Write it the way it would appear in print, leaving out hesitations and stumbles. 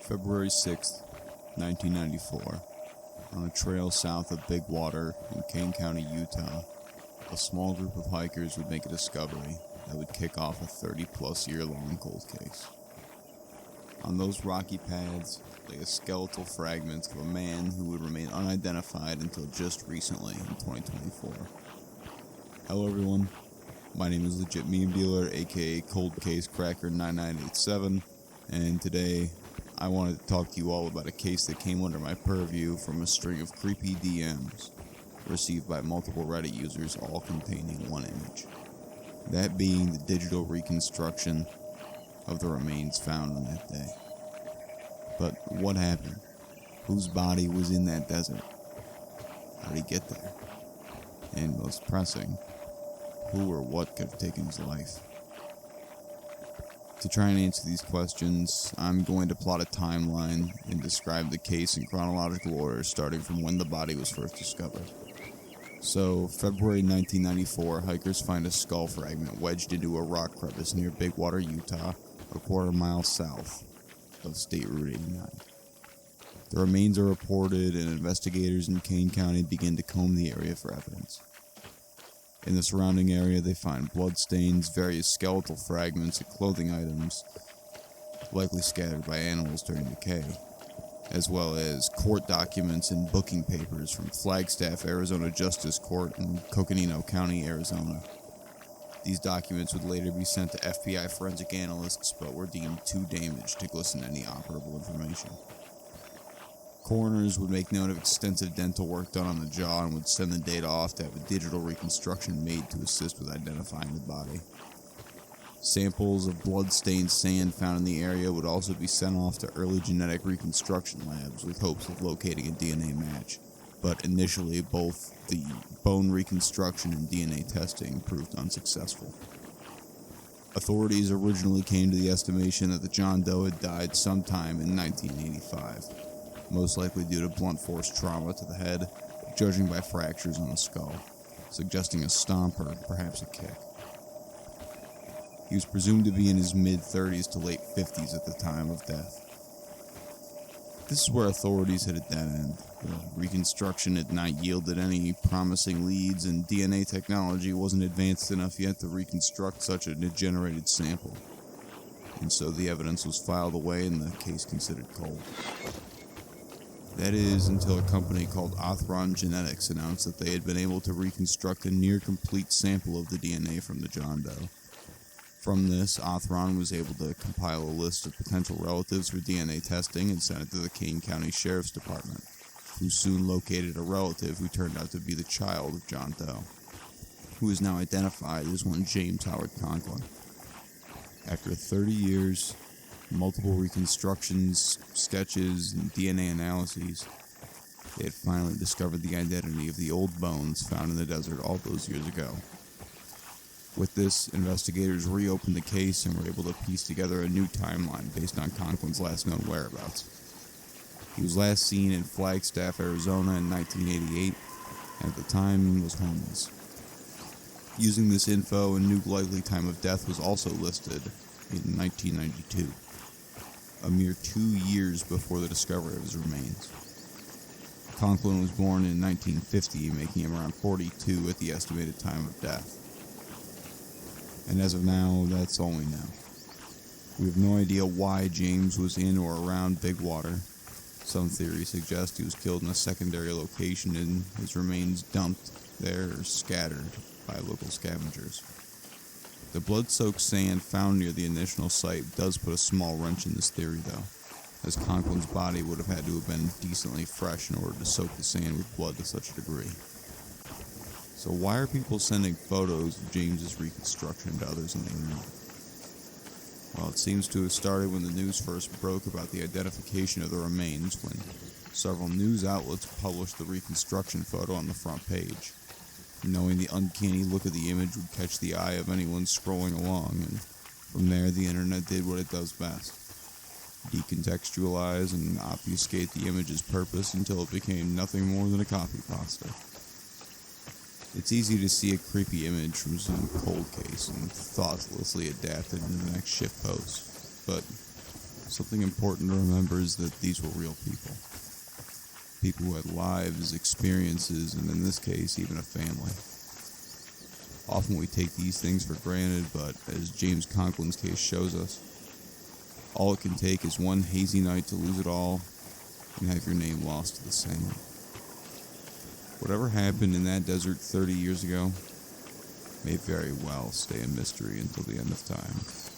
February 6th, 1994, on a trail south of Big Water in Kane County, Utah, a small group of hikers would make a discovery that would kick off a 30-plus-year-long cold case. On those rocky paths lay a skeletal fragment of a man who would remain unidentified until just recently in 2024. Hello everyone, my name is Legit Meme Dealer, aka Cold Case Cracker 9987, and today I wanted to talk to you all about a case that came under my purview from a string of creepy DMs received by multiple Reddit users, all containing one image. That being the digital reconstruction of the remains found on that day. But what happened? Whose body was in that desert? How did he get there? And most pressing, who or what could have taken his life? To try and answer these questions, I'm going to plot a timeline and describe the case in chronological order, starting from when the body was first discovered. So, February 1994, hikers find a skull fragment wedged into a rock crevice near Big Water, Utah, a quarter-mile south of State Route 89. The remains are reported, and investigators in Kane County begin to comb the area for evidence. In the surrounding area, they find bloodstains, various skeletal fragments, and clothing items, likely scattered by animals during decay, as well as court documents and booking papers from Flagstaff, Arizona Justice Court in Coconino County, Arizona. These documents would later be sent to FBI forensic analysts, but were deemed too damaged to glisten any operable information. Coroners would make note of extensive dental work done on the jaw and would send the data off to have a digital reconstruction made to assist with identifying the body. Samples of blood-stained sand found in the area would also be sent off to early genetic reconstruction labs with hopes of locating a DNA match, but initially both the bone reconstruction and DNA testing proved unsuccessful. Authorities originally came to the estimation that the John Doe had died sometime in 1985. Most likely due to blunt force trauma to the head, judging by fractures on the skull, suggesting a stomp or perhaps a kick. He was presumed to be in his mid-30s to late 50s at the time of death. This is where authorities hit a dead end. The reconstruction had not yielded any promising leads, and DNA technology wasn't advanced enough yet to reconstruct such a degenerated sample. And so the evidence was filed away and the case considered cold. That is, until a company called Othron Genetics announced that they had been able to reconstruct a near-complete sample of the DNA from the John Doe. From this, Othron was able to compile a list of potential relatives for DNA testing and sent it to the Kane County Sheriffs Department, who soon located a relative who turned out to be the child of John Doe, who is now identified as one James Howard Conklin. After 30 years, multiple reconstructions, sketches, and DNA analyses, they had finally discovered the identity of the old bones found in the desert all those years ago. With this, investigators reopened the case and were able to piece together a new timeline based on Conklin's last known whereabouts. He was last seen in Flagstaff, Arizona in 1988, and at the time was homeless. Using this info, a new likely time of death was also listed in 1992. A mere 2 years before the discovery of his remains. Conklin was born in 1950, making him around 42 at the estimated time of death. And as of now, that's all we know. We have no idea why James was in or around Big Water. Some theories suggest he was killed in a secondary location and his remains dumped there or scattered by local scavengers. The blood-soaked sand found near the initial site does put a small wrench in this theory, though, as Conklin's body would have had to have been decently fresh in order to soak the sand with blood to such a degree. So why are people sending photos of James's reconstruction to others on the internet? Well, it seems to have started when the news first broke about the identification of the remains, when several news outlets published the reconstruction photo on the front page. Knowing the uncanny look of the image would catch the eye of anyone scrolling along, and from there the internet did what it does best. Decontextualize and obfuscate the image's purpose until it became nothing more than a copy pasta. It's easy to see a creepy image from some cold case and thoughtlessly adapt it into the next shit post, but Something important to remember is that these were real people. People who had lives, experiences, and in this case, even a family. Often we take these things for granted, but as James Conklin's case shows us, all it can take is one hazy night to lose it all and have your name lost to the sand. Whatever happened in that desert 30 years ago may very well stay a mystery until the end of time.